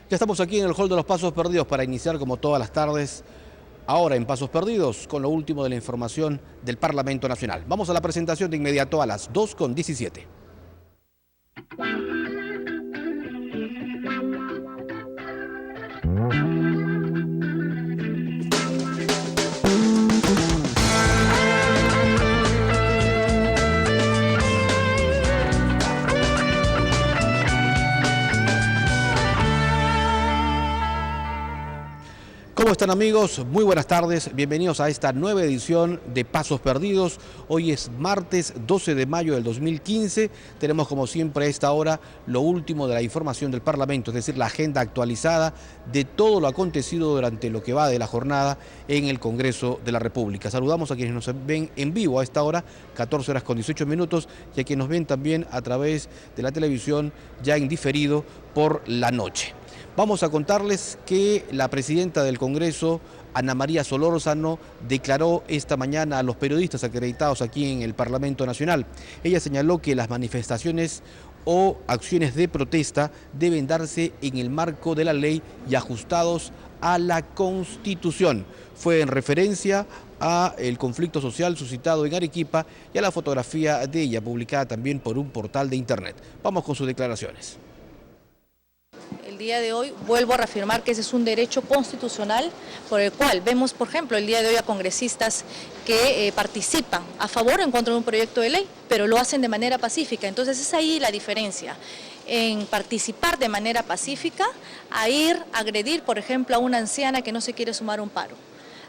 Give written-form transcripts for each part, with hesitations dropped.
Ya estamos aquí en el hall de los Pasos Perdidos para iniciar, como todas las tardes, ahora en Pasos Perdidos, con lo último de la información del Parlamento Nacional. Vamos a la presentación de inmediato a las 2:17. ¿Cómo están, amigos? Muy buenas tardes, bienvenidos a esta nueva edición de Pasos Perdidos. Hoy es martes 12 de mayo del 2015, tenemos como siempre a esta hora lo último de la información del Parlamento, es decir, la agenda actualizada de todo lo acontecido durante lo que va de la jornada en el Congreso de la República. Saludamos a quienes nos ven en vivo a esta hora, 14:18, y a quienes nos ven también a través de la televisión ya en diferido por la noche. Vamos a contarles que la presidenta del Congreso, Ana María Solórzano, declaró esta mañana a los periodistas acreditados aquí en el Parlamento Nacional. Ella señaló que las manifestaciones o acciones de protesta deben darse en el marco de la ley y ajustados a la Constitución. Fue en referencia al conflicto social suscitado en Arequipa y a la fotografía de ella, publicada también por un portal de internet. Vamos con sus declaraciones. El día de hoy vuelvo a reafirmar que ese es un derecho constitucional por el cual vemos, por ejemplo, el día de hoy a congresistas que participan a favor o en contra de un proyecto de ley, pero lo hacen de manera pacífica. Entonces es ahí la diferencia, en participar de manera pacífica, a ir a agredir, por ejemplo, a una anciana que no se quiere sumar a un paro,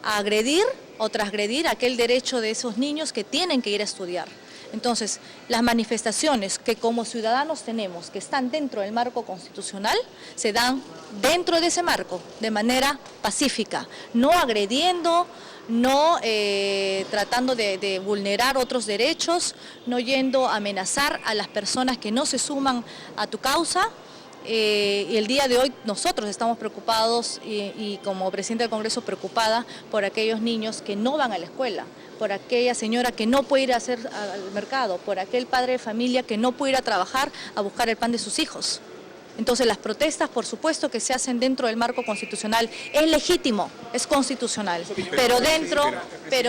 a agredir o transgredir aquel derecho de esos niños que tienen que ir a estudiar. Entonces, las manifestaciones que como ciudadanos tenemos, que están dentro del marco constitucional, se dan dentro de ese marco, de manera pacífica, no agrediendo, no tratando de vulnerar otros derechos, no yendo a amenazar a las personas que no se suman a tu causa. Y el día de hoy nosotros estamos preocupados y como presidenta del Congreso preocupada por aquellos niños que no van a la escuela, por aquella señora que no puede ir a hacer al mercado, por aquel padre de familia que no puede ir a trabajar a buscar el pan de sus hijos. Entonces las protestas, por supuesto que se hacen dentro del marco constitucional, es legítimo, es constitucional, pero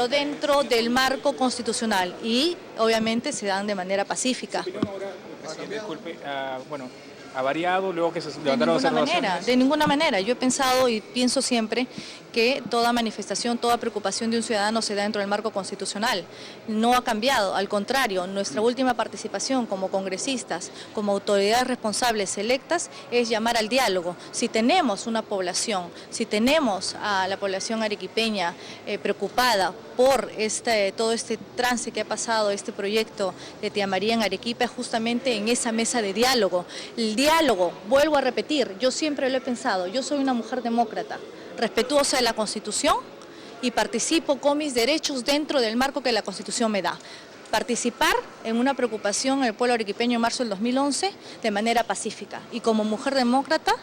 dentro del marco constitucional y obviamente se dan de manera pacífica. Disculpe, bueno, ha variado luego que se levantaron las observaciones. De ninguna manera. Yo he pensado y pienso siempre que toda manifestación, toda preocupación de un ciudadano se da dentro del marco constitucional. No ha cambiado, al contrario, nuestra última participación como congresistas, como autoridades responsables electas, es llamar al diálogo. Si tenemos una población, si tenemos a la población arequipeña preocupada por todo este trance que ha pasado, este proyecto de Tía María en Arequipa, justamente en esa mesa de diálogo. El diálogo, vuelvo a repetir, yo siempre lo he pensado, yo soy una mujer demócrata, respetuosa de la Constitución y participo con mis derechos dentro del marco que la Constitución me da. Participar en una preocupación en el pueblo arequipeño en marzo del 2011 de manera pacífica. Y como mujer demócrata,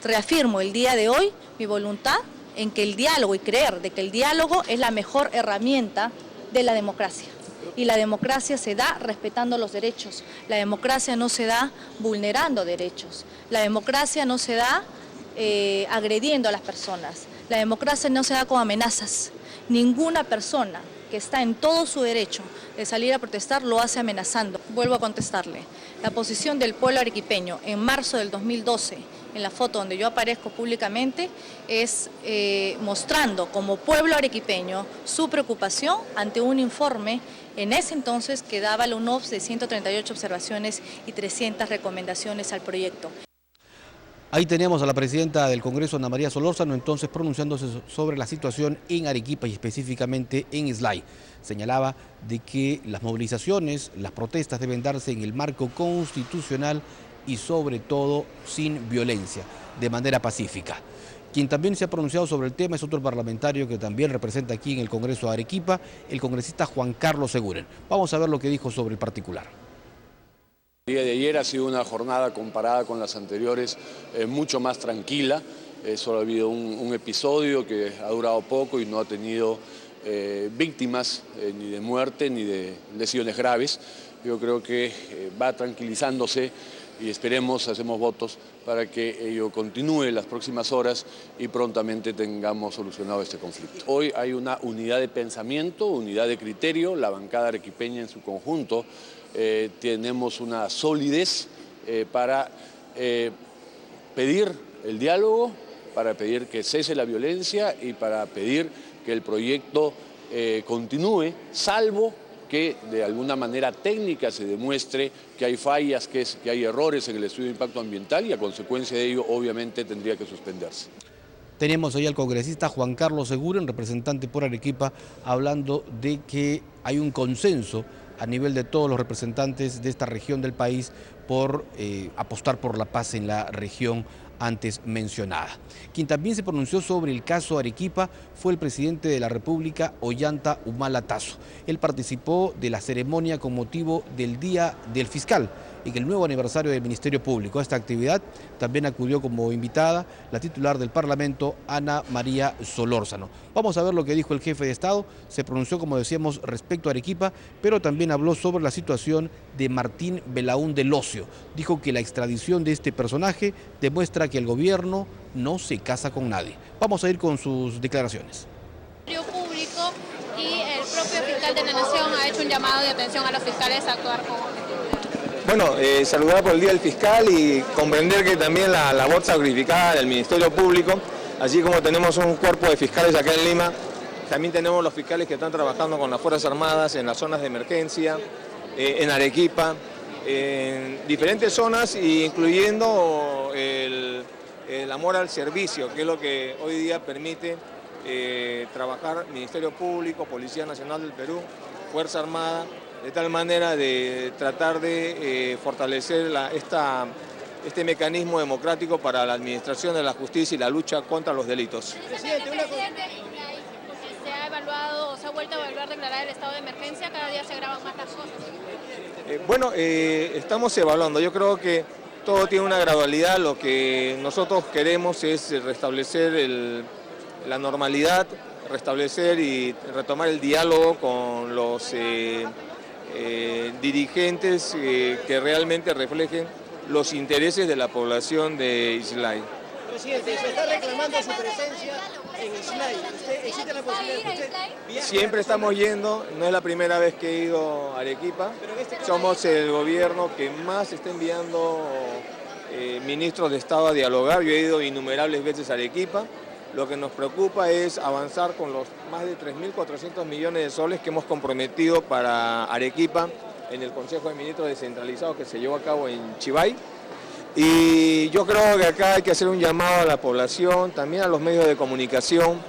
reafirmo el día de hoy mi voluntad en que el diálogo y creer de que el diálogo es la mejor herramienta de la democracia. Y la democracia se da respetando los derechos. La democracia no se da vulnerando derechos. La democracia no se da agrediendo a las personas. La democracia no se da con amenazas. Ninguna persona que está en todo su derecho de salir a protestar lo hace amenazando. Vuelvo a contestarle. La posición del pueblo arequipeño en marzo del 2012, en la foto donde yo aparezco públicamente, es mostrando como pueblo arequipeño su preocupación ante un informe en ese entonces que daba la UNOPS de 138 observaciones y 300 recomendaciones al proyecto. Ahí teníamos a la presidenta del Congreso, Ana María Solórzano, entonces pronunciándose sobre la situación en Arequipa y específicamente en Islay. Señalaba de que las movilizaciones, las protestas deben darse en el marco constitucional y sobre todo sin violencia, de manera pacífica. Quien también se ha pronunciado sobre el tema es otro parlamentario que también representa aquí en el Congreso de Arequipa, el congresista Juan Carlos Seguren. Vamos a ver lo que dijo sobre el particular. El día de ayer ha sido una jornada comparada con las anteriores mucho más tranquila. Solo ha habido un episodio que ha durado poco y no ha tenido víctimas ni de muerte ni de lesiones graves. Yo creo que va tranquilizándose y esperemos, hacemos votos para que ello continúe las próximas horas y prontamente tengamos solucionado este conflicto. Hoy hay una unidad de pensamiento, unidad de criterio, la bancada arequipeña en su conjunto, tenemos una solidez para pedir el diálogo, para pedir que cese la violencia y para pedir que el proyecto continúe, salvo que de alguna manera técnica se demuestre que hay fallas, que hay errores en el estudio de impacto ambiental y a consecuencia de ello obviamente tendría que suspenderse. Tenemos ahí al congresista Juan Carlos Seguren, representante por Arequipa, hablando de que hay un consenso a nivel de todos los representantes de esta región del país por apostar por la paz en la región antes mencionada. Quien también se pronunció sobre el caso Arequipa fue el presidente de la República, Ollanta Humala Tasso. Él participó de la ceremonia con motivo del Día del Fiscal y que el nuevo aniversario del Ministerio Público. A esta actividad también acudió como invitada la titular del Parlamento, Ana María Solórzano. Vamos a ver lo que dijo el jefe de Estado. Se pronunció, como decíamos, respecto a Arequipa, pero también habló sobre la situación de Martín Belaúnde Locio. Dijo que la extradición de este personaje demuestra que el gobierno no se casa con nadie. Vamos a ir con sus declaraciones. Público y el propio fiscal de la Nación ha hecho un llamado de atención a los fiscales a actuar con objetividad. Bueno, saludar por el Día del Fiscal y comprender que también la labor sacrificada del Ministerio Público, así como tenemos un cuerpo de fiscales acá en Lima, también tenemos los fiscales que están trabajando con las Fuerzas Armadas en las zonas de emergencia, en Arequipa, en diferentes zonas, incluyendo el amor al servicio, que es lo que hoy día permite trabajar Ministerio Público, Policía Nacional del Perú, Fuerza Armada, de tal manera de tratar de fortalecer este mecanismo democrático para la administración de la justicia y la lucha contra los delitos. Presidente, ¿se ha evaluado o se ha vuelto a evaluar declarar el estado de emergencia? Cada día se agravan más las cosas. Estamos evaluando. Yo creo que todo tiene una gradualidad. Lo que nosotros queremos es restablecer la normalidad, restablecer y retomar el diálogo con los dirigentes que realmente reflejen los intereses de la población de Islay. Presidente, se está reclamando su presencia en Islay. ¿Existe la posibilidad de que usted... Siempre estamos yendo, no es la primera vez que he ido a Arequipa. Somos el gobierno que más está enviando ministros de Estado a dialogar. Yo he ido innumerables veces a Arequipa. Lo que nos preocupa es avanzar con los más de 3.400 millones de soles que hemos comprometido para Arequipa en el Consejo de Ministros descentralizado que se llevó a cabo en Chivay. Y yo creo que acá hay que hacer un llamado a la población, también a los medios de comunicación,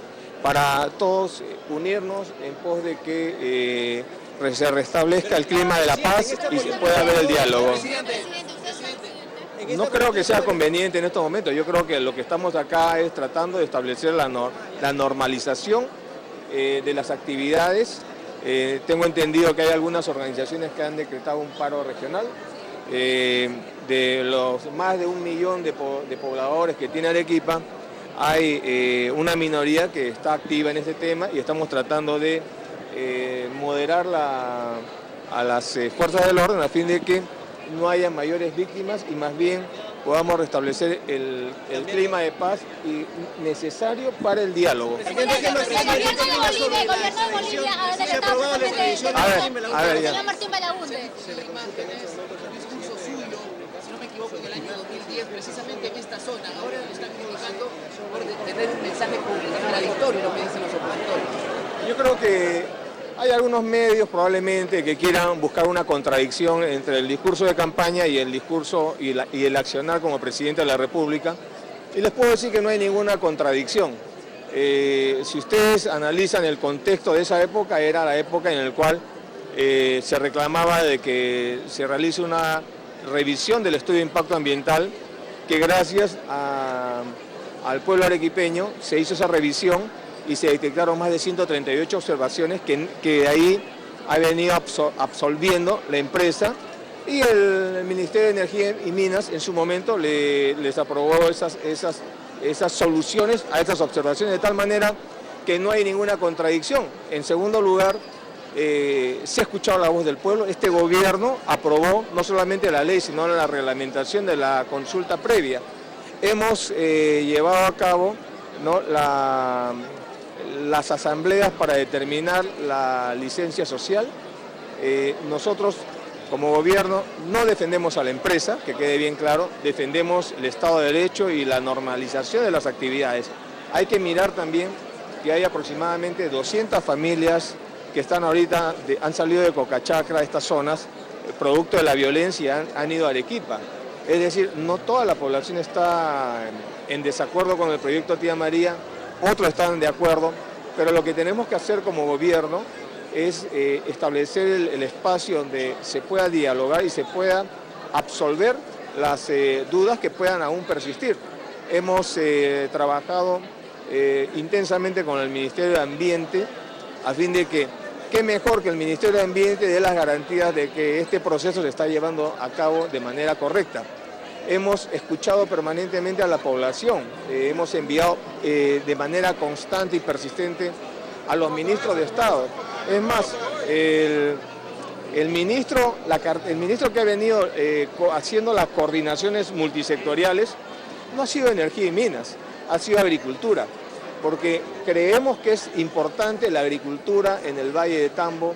para todos unirnos en pos de que se restablezca el clima de la paz y se pueda ver el diálogo. No creo que sea conveniente en estos momentos. Yo creo que lo que estamos acá es tratando de establecer la normalización de las actividades. Tengo entendido que hay algunas organizaciones que han decretado un paro regional. De los más de 1 millón de pobladores que tiene Arequipa, hay una minoría que está activa en este tema y estamos tratando de moderar a las fuerzas del orden a fin de que no haya mayores víctimas y más bien podamos restablecer el clima de paz y necesario para el diálogo. El gobierno de Bolivia ha decretado el señor Martín Belaúnde. Si no me equivoco, en el año 2010, precisamente en esta zona. Ahora lo están criticando por tener un mensaje contradictorio, lo que dicen los opositores. Yo creo que hay algunos medios probablemente que quieran buscar una contradicción entre el discurso de campaña y el discurso y el accionar como presidente de la República. Y les puedo decir que no hay ninguna contradicción. Si ustedes analizan el contexto de esa época, era la época en la cual se reclamaba de que se realice una revisión del estudio de impacto ambiental, que gracias al pueblo arequipeño se hizo esa revisión y se detectaron más de 138 observaciones que de ahí ha venido absolviendo la empresa y el Ministerio de Energía y Minas en su momento les aprobó esas soluciones a estas observaciones de tal manera que no hay ninguna contradicción. En segundo lugar, se ha escuchado la voz del pueblo. Este gobierno aprobó no solamente la ley, sino la reglamentación de la consulta previa. Hemos llevado a cabo, ¿no?, las asambleas para determinar la licencia social. Nosotros, como gobierno, no defendemos a la empresa, que quede bien claro, defendemos el Estado de Derecho y la normalización de las actividades. Hay que mirar también que hay aproximadamente 200 familias que están ahorita, han salido de Cocachacra, estas zonas, producto de la violencia, han ido a Arequipa. Es decir, no toda la población está en desacuerdo con el proyecto Tía María, otros están de acuerdo, pero lo que tenemos que hacer como gobierno es establecer el espacio donde se pueda dialogar y se pueda absolver las dudas que puedan aún persistir. Hemos trabajado intensamente con el Ministerio de Ambiente a fin de que, qué mejor que el Ministerio de Ambiente dé las garantías de que este proceso se está llevando a cabo de manera correcta. Hemos escuchado permanentemente a la población, hemos enviado de manera constante y persistente a los ministros de Estado. Es más, el ministro que ha venido haciendo las coordinaciones multisectoriales no ha sido Energía y Minas, ha sido Agricultura, porque creemos que es importante la agricultura en el Valle de Tambo,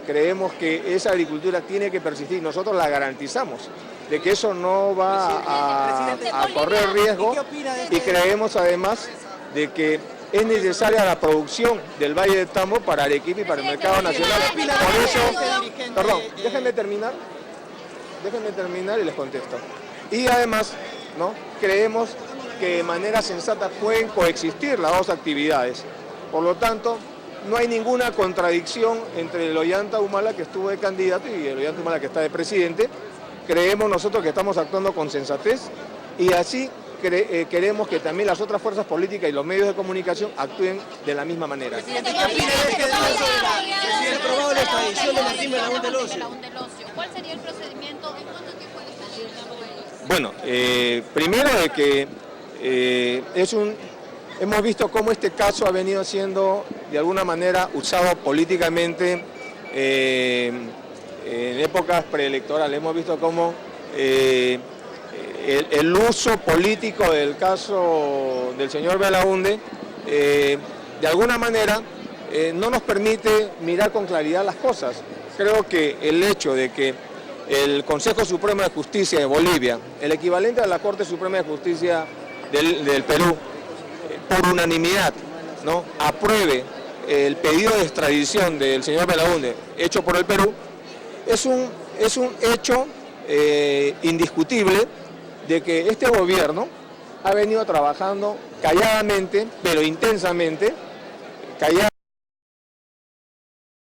creemos que esa agricultura tiene que persistir, nosotros la garantizamos, de que eso no va a correr riesgo, y creemos además de que es necesaria la producción del Valle de Tambo para Arequipa y para el mercado nacional. Por eso, perdón, déjenme terminar y les contesto. Y además, ¿no?, creemos que de manera sensata pueden coexistir las dos actividades. Por lo tanto, no hay ninguna contradicción entre el Ollanta Humala, que estuvo de candidato, y el Ollanta Humala, que está de presidente. Creemos nosotros que estamos actuando con sensatez y así queremos que también las otras fuerzas políticas y los medios de comunicación actúen de la misma manera. Presidente, ¿qué opina de este marzo de la aprobado la extradición de Martín Belaúnde del Ocio? ¿Cuál sería el procedimiento? ¿En cuánto tiempo está? Bueno, primero de que hemos visto cómo este caso ha venido siendo de alguna manera usado políticamente en épocas preelectorales. Hemos visto cómo el uso político del caso del señor Belaúnde de alguna manera no nos permite mirar con claridad las cosas. Creo que el hecho de que el Consejo Supremo de Justicia de Bolivia, el equivalente a la Corte Suprema de Justicia del Perú, por unanimidad, ¿no?, apruebe el pedido de extradición del señor Belaúnde hecho por el Perú, es un hecho indiscutible de que este gobierno ha venido trabajando calladamente, pero intensamente,